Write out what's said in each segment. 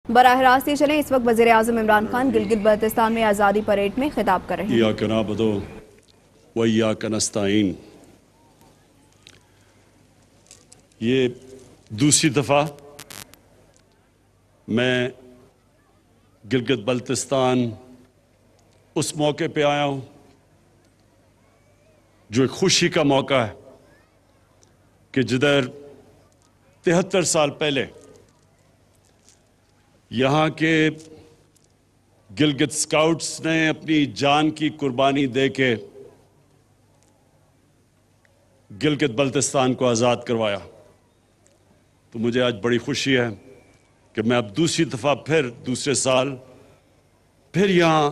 براہ راست یہ چلیں، اس وقت وزیر اعظم عمران خان گلگت بلتستان میں آزادی پریڈ میں خطاب کر رہے ہیں۔ ایاک نعبد و ایاک نستعین، یہ دوسری دفعہ میں گلگت بلتستان اس موقع پہ آیا ہوں جو ایک خوشی کا موقع ہے کہ جدھر 73 سال پہلے یہاں کے گلگت سکاؤٹس نے اپنی جان کی قربانی دے کے گلگت بلتستان کو آزاد کروایا۔ تو مجھے آج بڑی خوشی ہے کہ میں اب دوسری دفعہ پھر دوسرے سال پھر یہاں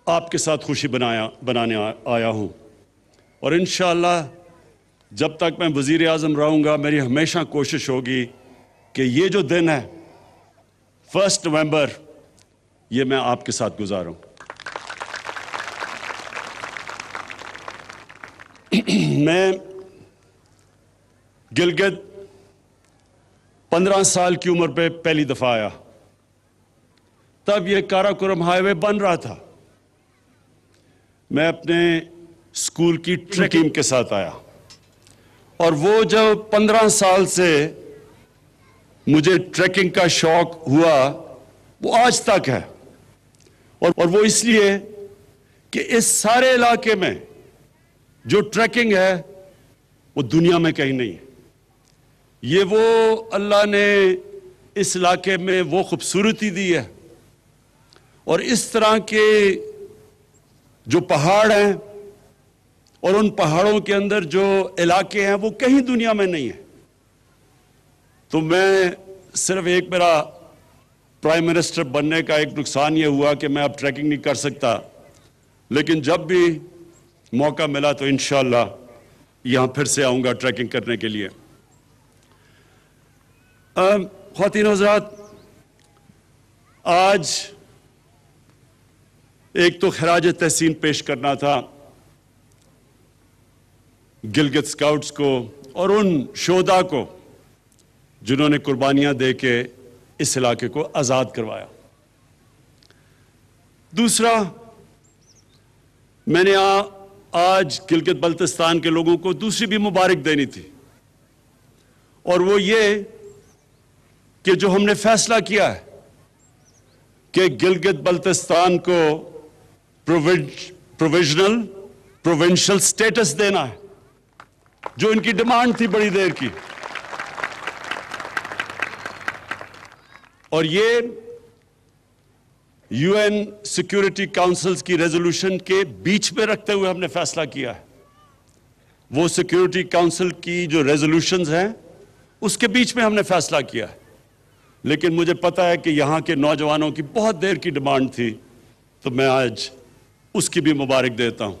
آپ کے ساتھ خوشی بنانے آیا ہوں، اور انشاءاللہ جب تک میں وزیر اعظم رہوں گا میری ہمیشہ کوشش ہوگی کہ یہ جو دن ہے 1 نومبر یہ میں آپ کے ساتھ گزاروں۔ میں گلگت 15 سال کی عمر پہ پہلی دفعہ آیا، تب یہ کاراکورم ہائی وے بن رہا تھا۔ میں اپنے اسکول کی ٹیم کے ساتھ آیا، اور وہ جو 15 سال سے مجھے ٹریکنگ کا شوق ہوا وہ آج تک ہے، اور وہ اس لیے کہ اس سارے علاقے میں جو ٹریکنگ ہے وہ دنیا میں کہیں نہیں ہے۔ یہ وہ اللہ نے اس علاقے میں وہ خوبصورتی دی ہے، اور اس طرح کے جو پہاڑ ہیں اور ان پہاڑوں کے اندر جو علاقے ہیں وہ کہیں دنیا میں نہیں ہیں۔ تو میں صرف ایک میرا پرائم منسٹر بننے کا ایک نقصان یہ ہوا کہ میں اب ٹریکنگ نہیں کر سکتا، لیکن جب بھی موقع ملا تو انشاءاللہ یہاں پھر سے آؤں گا ٹریکنگ کرنے کے لیے۔ خواتین و حضرات، آج ایک تو خراج تحسین پیش کرنا تھا گلگت سکاؤٹس کو اور ان شہداء کو جنہوں نے قربانیاں دے کے اس علاقے کو آزاد کروایا۔ دوسرا، میں نے آج گلگت بلتستان کے لوگوں کو دوسری بھی مبارک دینی تھی، اور وہ یہ کہ جو ہم نے فیصلہ کیا ہے کہ گلگت بلتستان کو پروونشل سٹیٹس دینا ہے، جو ان کی ڈیمانڈ تھی بڑی دیر کی، اور یہ یو این سیکیورٹی کاؤنسلز کی ریزولوشن کے بیچ میں رکھتے ہوئے ہم نے فیصلہ کیا ہے۔ وہ سیکیورٹی کاؤنسل کی جو ریزولوشنز ہیں اس کے بیچ میں ہم نے فیصلہ کیا ہے، لیکن مجھے پتا ہے کہ یہاں کے نوجوانوں کی بہت دیر کی ڈیمانڈ تھی، تو میں آج اس کی بھی مبارک دیتا ہوں۔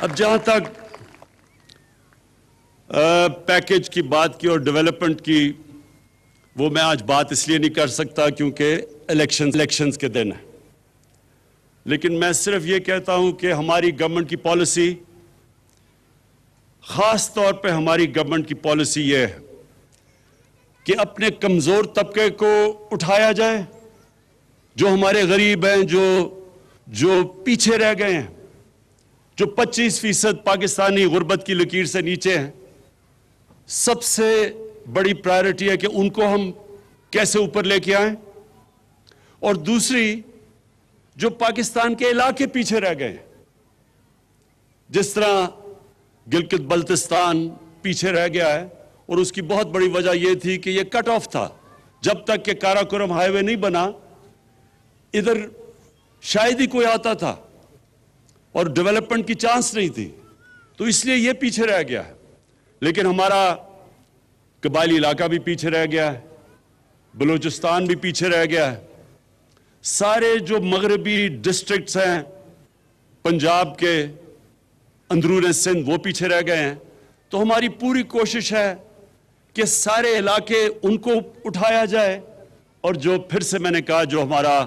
اب جہاں تک پیکیج کی بات کی اور ڈیولپمنٹ کی، وہ میں آج بات اس لیے نہیں کر سکتا کیونکہ الیکشنز کے دن ہیں، لیکن میں صرف یہ کہتا ہوں کہ ہماری گورنمنٹ کی پالیسی، خاص طور پہ ہماری گورنمنٹ کی پالیسی یہ ہے کہ اپنے کمزور طبقے کو اٹھایا جائے، جو ہمارے غریب ہیں، جو پیچھے رہ گئے ہیں، جو 25% پاکستانی غربت کی لکیر سے نیچے ہیں۔ سب سے بڑی پرائرٹی ہے کہ ان کو ہم کیسے اوپر لے کے آئیں، اور دوسری جو پاکستان کے علاقے پیچھے رہ گئے ہیں، جس طرح گلگت بلتستان پیچھے رہ گیا ہے، اور اس کی بہت بڑی وجہ یہ تھی کہ یہ کٹ آف تھا۔ جب تک کہ کاراکورم ہائی وے نہیں بنا ادھر شاید ہی کوئی آتا تھا اور ڈیولپمنٹ کی چانس نہیں تھی، تو اس لیے یہ پیچھے رہ گیا ہے۔ لیکن ہمارا قبائلی علاقہ بھی پیچھے رہ گیا ہے، بلوچستان بھی پیچھے رہ گیا ہے، سارے جو مغربی ڈسٹرکٹس ہیں پنجاب کے اندرون سندھ وہ پیچھے رہ گئے ہیں۔ تو ہماری پوری کوشش ہے کہ سارے علاقے ان کو اٹھایا جائے، اور جو پھر سے میں نے کہا جو ہمارا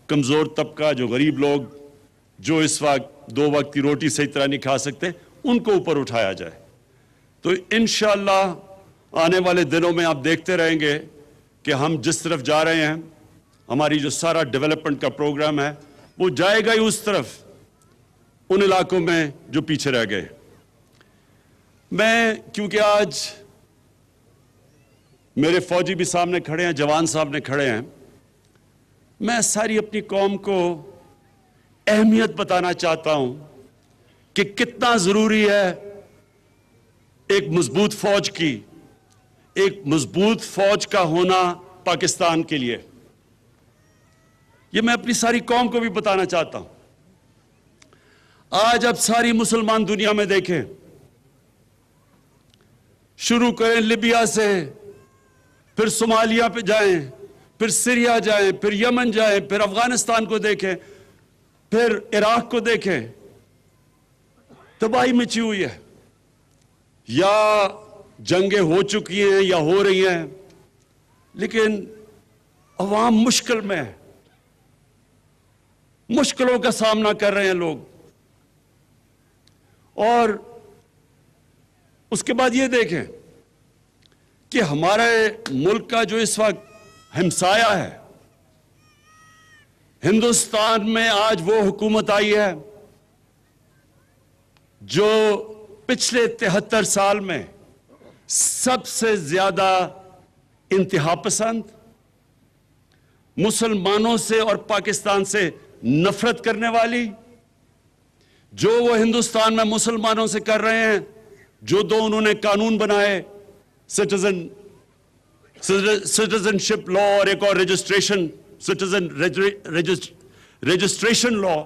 کمزور طبقہ، جو غریب لوگ، جو اس وقت 2 وقت کی روٹی صحیح طرح نہیں کھا سکتے، ان کو اوپر اٹھایا جائے۔ تو انشاءاللہ آنے والے دنوں میں آپ دیکھتے رہیں گے کہ ہم جس طرف جا رہے ہیں، ہماری جو سارا ڈیولپمنٹ کا پروگرام ہے وہ جائے گا ہی اس طرف، ان علاقوں میں جو پیچھے رہ گئے۔ میں کیونکہ آج میرے فوجی بھی سامنے کھڑے ہیں، جوان سامنے کھڑے ہیں، میں ساری اپنی قوم کو اہمیت بتانا چاہتا ہوں کہ کتنا ضروری ہے ایک مضبوط فوج کی، ایک مضبوط فوج کا ہونا پاکستان کے لیے۔ یہ میں اپنی ساری قوم کو بھی بتانا چاہتا ہوں۔ آج اب ساری مسلمان دنیا میں دیکھیں، شروع کریں لیبیا سے، پھر صومالیہ پہ جائیں، پھر سیریا جائیں، پھر یمن جائیں، پھر افغانستان کو دیکھیں، پھر عراق کو دیکھیں، تباہی مچی ہوئی ہے، یا جنگیں ہو چکی ہیں یا ہو رہی ہیں، لیکن عوام مشکل میں ہے، مشکلوں کا سامنا کر رہے ہیں لوگ۔ اور اس کے بعد یہ دیکھیں کہ ہمارے ملک کا جو اس وقت ہمسایہ ہے، ہندوستان میں آج وہ حکومت آئی ہے جو پچھلے 73 سال میں سب سے زیادہ انتہا پسند، مسلمانوں سے اور پاکستان سے نفرت کرنے والی، جو وہ ہندوستان میں مسلمانوں سے کر رہے ہیں، جو دو انہوں نے قانون بنائے، سٹیزن شپ لا اور ایک اور رجسٹریشن لا،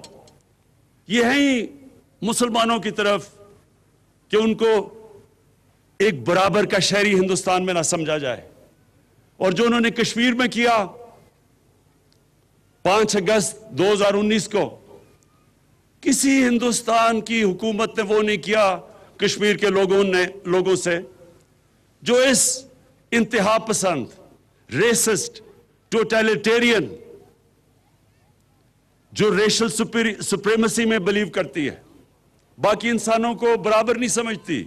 یہ ہیں ہی مسلمانوں کی طرف کہ ان کو ایک برابر کا شہری ہندوستان میں نہ سمجھا جائے۔ اور جو انہوں نے کشمیر میں کیا 5 اگست 2019 کو، کسی ہندوستان کی حکومت نے وہ نہیں کیا کشمیر کے لوگوں سے جو اس انتہا پسند، ریسسٹ، ٹوٹیلیٹیرین، جو ریشل سپریمیسی میں بلیو کرتی ہے، باقی انسانوں کو برابر نہیں سمجھتی،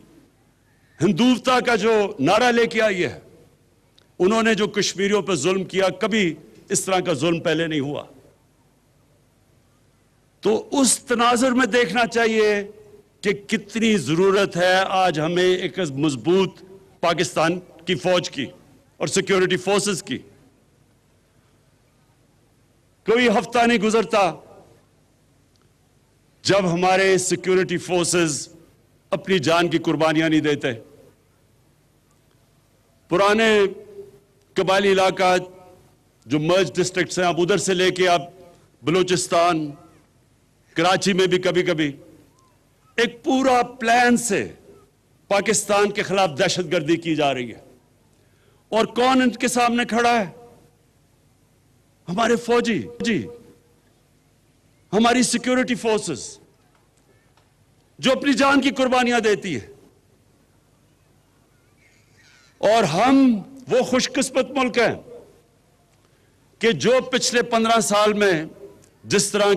ہندوتا کا جو نعرہ لے کے آئی ہے۔ انہوں نے جو کشمیریوں پہ ظلم کیا، کبھی اس طرح کا ظلم پہلے نہیں ہوا۔ تو اس تناظر میں دیکھنا چاہیے کہ کتنی ضرورت ہے آج ہمیں ایک مضبوط پاکستان کی فوج کی اور سیکیورٹی فورسز کی۔ کوئی ہفتہ نہیں گزرتا جب ہمارے سیکیورٹی فورسز اپنی جان کی قربانیاں نہیں دیتے۔ پرانے قبائلی علاقہ جو مرج ڈسٹرکٹس ہیں، اب ادھر سے لے کے اب بلوچستان، کراچی میں بھی کبھی کبھی ایک پورا پلان سے پاکستان کے خلاف دہشت گردی کی جا رہی ہے۔ اور کون ان کے سامنے کھڑا ہے؟ ہمارے فوجی، ہماری سیکیورٹی فورسز، جو اپنی جان کی قربانیاں دیتی ہے۔ اور ہم وہ خوش قسمت ملک ہیں کہ جو پچھلے 15 سال میں جس طرح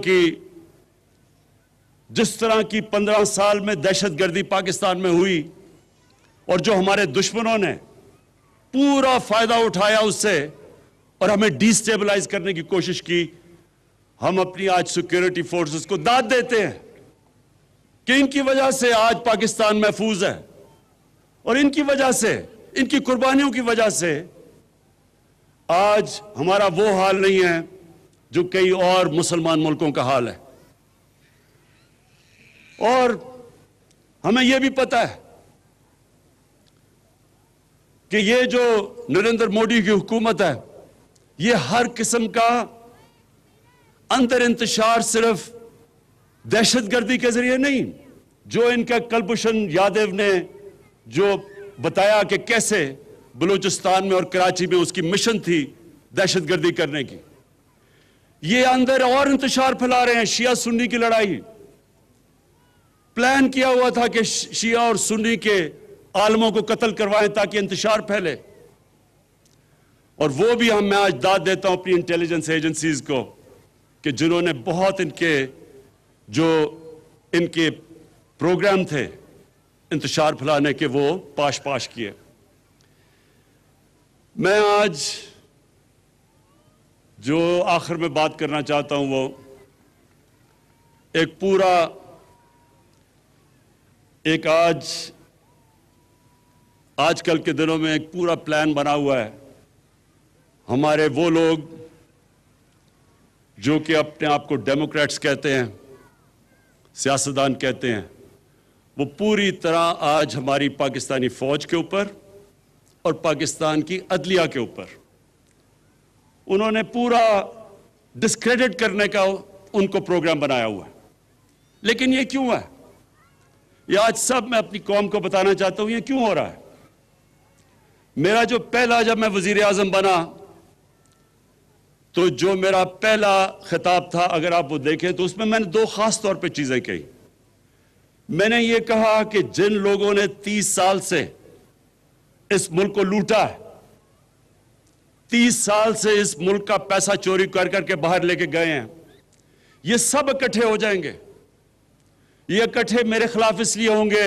کی 15 سال میں دہشت گردی پاکستان میں ہوئی، اور جو ہمارے دشمنوں نے پورا فائدہ اٹھایا اس سے اور ہمیں ڈی سٹیبلائز کرنے کی کوشش کی، ہم اپنی آج سیکیورٹی فورسز کو داد دیتے ہیں کہ ان کی وجہ سے آج پاکستان محفوظ ہے، اور ان کی وجہ سے، ان کی قربانیوں کی وجہ سے آج ہمارا وہ حال نہیں ہے جو کئی اور مسلمان ملکوں کا حال ہے۔ اور ہمیں یہ بھی پتہ ہے کہ یہ جو نریندر مودی کی حکومت ہے، یہ ہر قسم کا اندر انتشار صرف دہشت گردی کے ذریعے نہیں، جو ان کا کلبھوشن یادو نے جو بتایا کہ کیسے بلوچستان میں اور کراچی میں اس کی مشن تھی دہشت گردی کرنے کی، یہ اندر اور انتشار پھیلا رہے ہیں۔ شیعہ سنی کی لڑائی، پلان کیا ہوا تھا کہ شیعہ اور سنی کے عالموں کو قتل کروائیں تاکہ انتشار پھیلے۔ اور وہ بھی میں آج داد دیتا ہوں اپنی انٹیلیجنس ایجنسیز کو کہ جنہوں نے بہت ان کے پروگرام تھے انتشار پھیلانے کے، وہ پاش کیے۔ میں آج جو آخر میں بات کرنا چاہتا ہوں وہ ایک آج کل کے دنوں میں ایک پورا پلان بنا ہوا ہے. ہمارے وہ لوگ جو کہ اپنے آپ کو ڈیموکریٹس کہتے ہیں, سیاستدان کہتے ہیں, وہ پوری طرح آج ہماری پاکستانی فوج کے اوپر اور پاکستان کی عدلیہ کے اوپر انہوں نے پورا ڈسکریڈٹ کرنے کا ان کو پروگرام بنایا ہوا ہے. لیکن یہ کیوں ہے؟ یہ آج سب میں اپنی قوم کو بتانا چاہتا ہوں یہ کیوں ہو رہا ہے. میرا جو پہلا جب میں وزیر اعظم بنا تو جو میرا پہلا خطاب تھا اگر آپ وہ دیکھیں تو اس میں نے دو خاص طور پہ چیزیں کہی. میں نے یہ کہا کہ جن لوگوں نے 30 سال سے اس ملک کو لوٹا ہے, 30 سال سے اس ملک کا پیسہ چوری کر کر کے باہر لے کے گئے ہیں, یہ سب اکٹھے ہو جائیں گے. یہ اکٹھے میرے خلاف اس لیے ہوں گے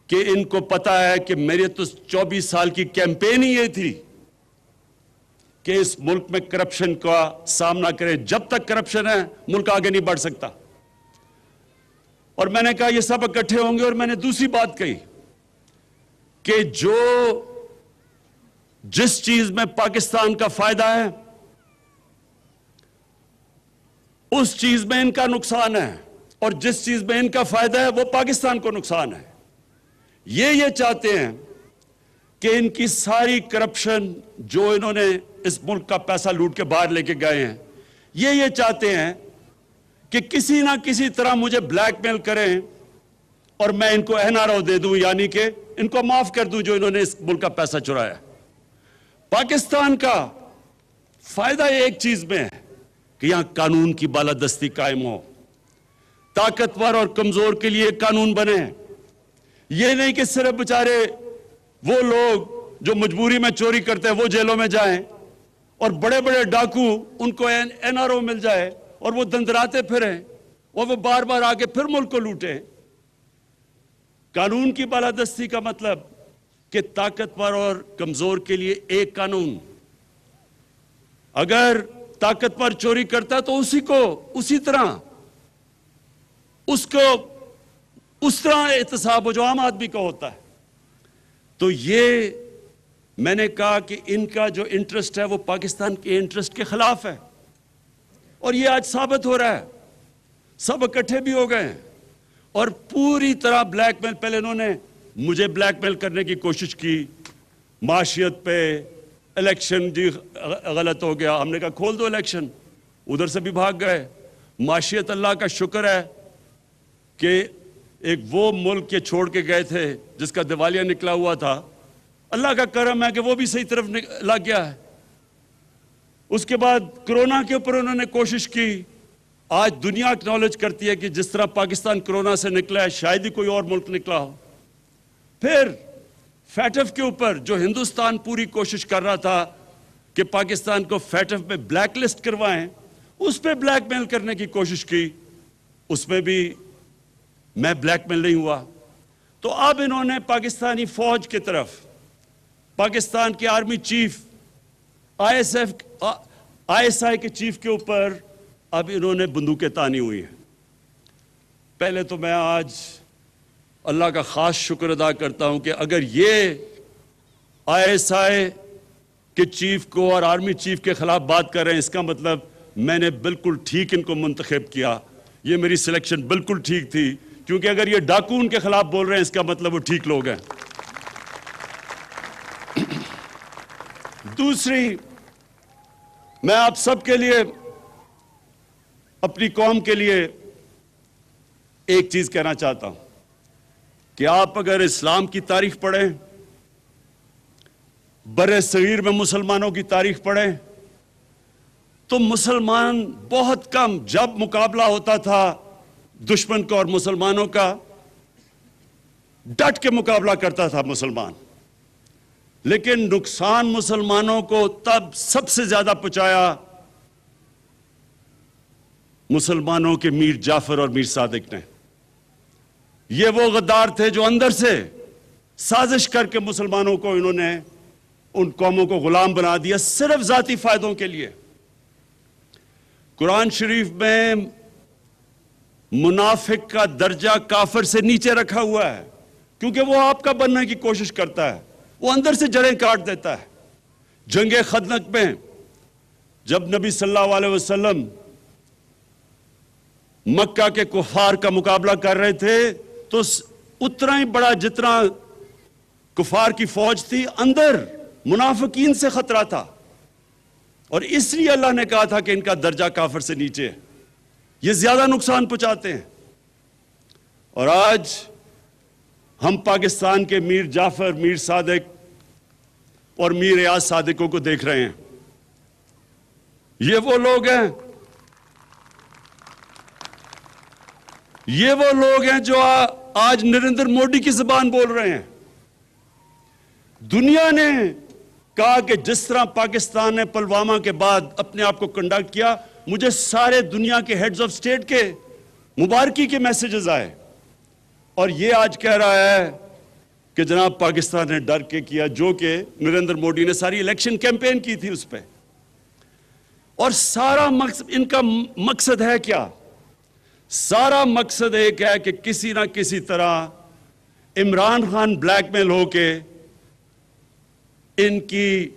کہ ان کو پتا ہے کہ میری تو 24 سال کی کیمپین ہی یہ تھی کہ اس ملک میں کرپشن کا سامنا کرے. جب تک کرپشن ہے ملک آگے نہیں بڑھ سکتا. اور میں نے کہا یہ سب اکٹھے ہوں گے. اور میں نے دوسری بات کہی کہ جس چیز میں پاکستان کا فائدہ ہے اس چیز میں ان کا نقصان ہے, اور جس چیز میں ان کا فائدہ ہے وہ پاکستان کو نقصان ہے. یہ چاہتے ہیں کہ ان کی ساری کرپشن جو انہوں نے اس ملک کا پیسہ لوٹ کے باہر لے کے گئے ہیں, یہ چاہتے ہیں کہ کسی نہ کسی طرح مجھے بلیک میل کریں اور میں ان کو NRO دے دوں, یعنی کہ ان کو معاف کر دوں جو انہوں نے اس ملک کا پیسہ چرایا. پاکستان کا فائدہ ایک چیز میں ہے کہ یہاں قانون کی بالادستی قائم ہو, طاقتور اور کمزور کے لیے قانون بنے. یہ نہیں کہ صرف بیچارے وہ لوگ جو مجبوری میں چوری کرتے ہیں وہ جیلوں میں جائیں اور بڑے بڑے ڈاکو ان کو NRO مل جائے اور وہ دندراتے پھریں اور وہ بار بار آگے پھر ملک کو لوٹیں. قانون کی بالادستی کا مطلب کہ طاقتور اور کمزور کے لیے ایک قانون. اگر طاقتور چوری کرتا تو اسی طرح اس طرح احتساب ہو جو عام آدمی کا ہوتا ہے. تو یہ میں نے کہا کہ ان کا جو انٹرسٹ ہے وہ پاکستان کے انٹرسٹ کے خلاف ہے, اور یہ آج ثابت ہو رہا ہے. سب اکٹھے بھی ہو گئے ہیں اور پوری طرح بلیک میل. پہلے انہوں نے مجھے بلیک میل کرنے کی کوشش کی, معاشیت پہ, الیکشن جی غلط ہو گیا, ہم نے کہا کھول دو الیکشن, ادھر سے بھی بھاگ گئے. معاشیت اللہ کا شکر ہے کہ ایک وہ ملک کے چھوڑ کے گئے تھے جس کا دیوالیہ نکلا ہوا تھا, اللہ کا کرم ہے کہ وہ بھی صحیح طرف لگ گیا ہے. اس کے بعد کرونا کے اوپر انہوں نے کوشش کی. آج دنیا اکنالج کرتی ہے کہ جس طرح پاکستان کرونا سے نکلا ہے شاید ہی کوئی اور ملک نکلا ہو. پھر فیٹف کے اوپر جو ہندوستان پوری کوشش کر رہا تھا کہ پاکستان کو فیٹف میں بلیک لسٹ کروائیں, اس پہ بلیک میل کرنے کی کوشش کی, اس میں بھی میں بلیک میل نہیں ہوا. تو اب انہوں نے پاکستانی فوج کی طرف, پاکستان کے آرمی چیف, ISI کے چیف کے اوپر اب انہوں نے بندوقیں تانی ہوئی ہیں. پہلے تو میں آج اللہ کا خاص شکر ادا کرتا ہوں کہ اگر یہ ISI کے چیف کو اور آرمی چیف کے خلاف بات کر رہے ہیں, اس کا مطلب میں نے بالکل ٹھیک ان کو منتخب کیا. یہ میری سلیکشن بالکل ٹھیک تھی, کیونکہ اگر یہ ڈاکو ان کے خلاف بول رہے ہیں اس کا مطلب وہ ٹھیک لوگ ہیں. دوسری, میں آپ سب کے لیے, اپنی قوم کے لیے ایک چیز کہنا چاہتا ہوں کہ آپ اگر اسلام کی تاریخ پڑھیں, بر صغیر میں مسلمانوں کی تاریخ پڑھیں, تو مسلمان بہت کم, جب مقابلہ ہوتا تھا دشمن کا اور مسلمانوں کا, ڈٹ کے مقابلہ کرتا تھا مسلمان. لیکن نقصان مسلمانوں کو تب سب سے زیادہ پہنچایا مسلمانوں کے میر جعفر اور میر صادق نے. یہ وہ غدار تھے جو اندر سے سازش کر کے مسلمانوں کو انہوں نے ان قوموں کو غلام بنا دیا صرف ذاتی فائدوں کے لیے۔ قرآن شریف میں منافق کا درجہ کافر سے نیچے رکھا ہوا ہے، کیونکہ وہ آپ کا بننے کی کوشش کرتا ہے، وہ اندر سے جڑیں کاٹ دیتا ہے۔ جنگ خندق میں جب نبی صلی اللہ علیہ وسلم مکہ کے کفار کا مقابلہ کر رہے تھے تو اتنا ہی بڑا جتنا کفار کی فوج تھی، اندر منافقین سے خطرہ تھا، اور اس لیے اللہ نے کہا تھا کہ ان کا درجہ کافر سے نیچے ہے، یہ زیادہ نقصان پہنچاتے ہیں۔ اور آج ہم پاکستان کے میر جعفر، میر صادق اور میر ریاض صادقوں کو دیکھ رہے ہیں۔ یہ وہ لوگ ہیں جو آج نریندر مودی کی زبان بول رہے ہیں۔ دنیا نے کہا کہ جس طرح پاکستان نے پلوامہ کے بعد اپنے آپ کو کنڈکٹ کیا، مجھے سارے دنیا کے ہیڈز آف سٹیٹ کے مبارکی کے میسیجز آئے، اور یہ آج کہہ رہا ہے کہ جناب پاکستان نے ڈر کے کیا، جو کہ نریندر مودی نے ساری الیکشن کیمپین کی تھی اس پہ۔ اور سارا مقصد ان کا مقصد ہے کیا؟ سارا مقصد ایک ہے کہ کسی نہ کسی طرح عمران خان بلیک میل ہو کے ان کی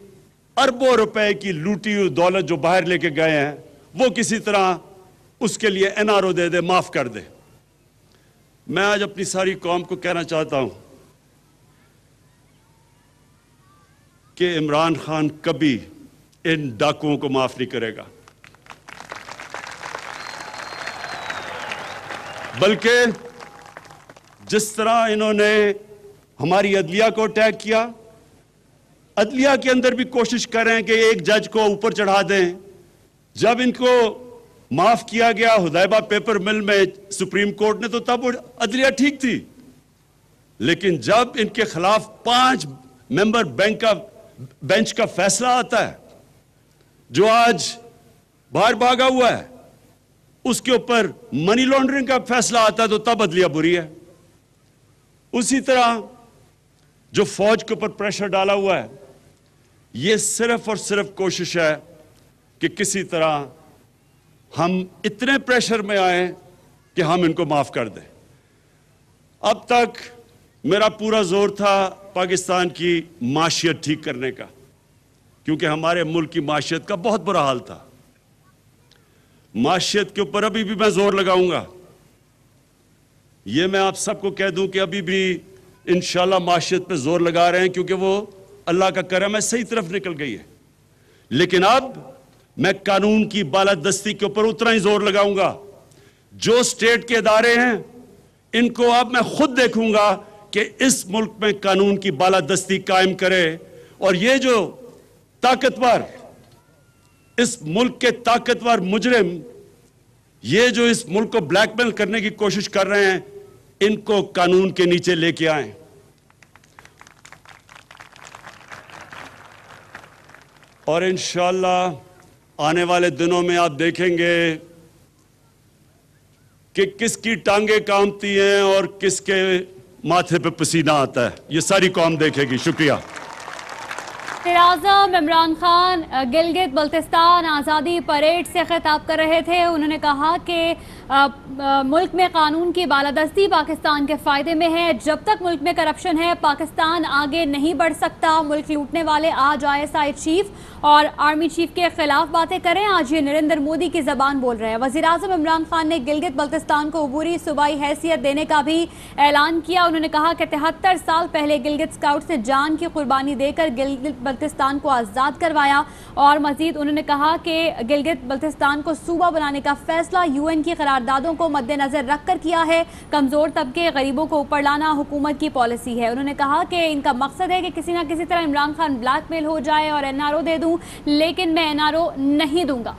اربوں روپے کی لوٹی ہوئی دولت جو باہر لے کے گئے ہیں، وہ کسی طرح اس کے لیے NRO دے دے، معاف کر دے۔ میں آج اپنی ساری قوم کو کہنا چاہتا ہوں کہ عمران خان کبھی ان ڈاکوؤں کو معاف نہیں کرے گا، بلکہ جس طرح انہوں نے ہماری عدلیہ کو اٹیک کیا، عدلیہ کے اندر بھی کوشش کریں کہ ایک جج کو اوپر چڑھا دیں۔ جب ان کو معاف کیا گیا حدیبہ پیپر مل میں سپریم کورٹ نے، تو تب عدلیہ ٹھیک تھی، لیکن جب ان کے خلاف 5 ممبر بینچ کا فیصلہ آتا ہے جو آج باہر بھاگا ہوا ہے، اس کے اوپر منی لانڈرنگ کا فیصلہ آتا ہے، تو تب عدلیہ بری ہے۔ اسی طرح جو فوج کے اوپر پریشر ڈالا ہوا ہے، یہ صرف اور صرف کوشش ہے کہ کسی طرح ہم اتنے پریشر میں آئیں کہ ہم ان کو معاف کر دیں۔ اب تک میرا پورا زور تھا پاکستان کی معیشت ٹھیک کرنے کا، کیونکہ ہمارے ملک کی معیشت کا بہت برا حال تھا۔ معیشت کے اوپر ابھی بھی میں زور لگاؤں گا۔ یہ میں آپ سب کو کہہ دوں کہ ابھی بھی انشاءاللہ معیشت پہ زور لگا رہے ہیں، کیونکہ وہ اللہ کا کرم ہے، صحیح طرف نکل گئی ہے۔ لیکن اب میں قانون کی بالادستی کے اوپر اتنا ہی زور لگاؤں گا۔ جو سٹیٹ کے ادارے ہیں، ان کو اب میں خود دیکھوں گا کہ اس ملک میں قانون کی بالادستی قائم کرے، اور یہ جو طاقتور، اس ملک کے طاقتور مجرم، یہ جو اس ملک کو بلیک میل کرنے کی کوشش کر رہے ہیں، ان کو قانون کے نیچے لے کے آئیں۔ اور انشاءاللہ آنے والے دنوں میں آپ دیکھیں گے کہ کس کی ٹانگیں کامتی ہیں اور کس کے ماتھے پہ پسینہ آتا ہے، یہ ساری قوم دیکھے گی۔ شکریہ۔ وزیراعظم عمران خان گلگت بلتستان آزادی پریڈ سے خطاب کر رہے تھے۔ انہوں نے کہا کہ ملک میں قانون کی بالادستی پاکستان کے فائدے میں ہے۔ جب تک ملک میں کرپشن ہے، پاکستان آگے نہیں بڑھ سکتا۔ ملک لوٹنے والے آج ISI چیف اور آرمی چیف کے خلاف باتیں کریں، آج یہ نریندر مودی کی زبان بول رہے ہیں۔ وزیراعظم عمران خان نے گلگت بلتستان کو عبوری صوبائی حیثیت دینے کا بھی اعلان کیا۔ انہوں نے کہا کہ 73 سال پہلے گلگت اسکاؤٹس نے جان کی قربانی دے کر گلگت بلتستان کو آزاد کروایا، اور مزید انہوں نے کہا کہ گلگت بلتستان کو صوبہ بنانے کا فیصلہ UN کی قراردادوں کو مد نظر رکھ کر کیا ہے۔ کمزور طبقے، غریبوں کو اوپر لانا حکومت کی پالیسی ہے۔ انہوں نے کہا کہ ان کا مقصد ہے کہ کسی نہ کسی طرح عمران خان بلیک میل ہو جائے اور NRO دے دوں، لیکن میں NRO نہیں دوں گا۔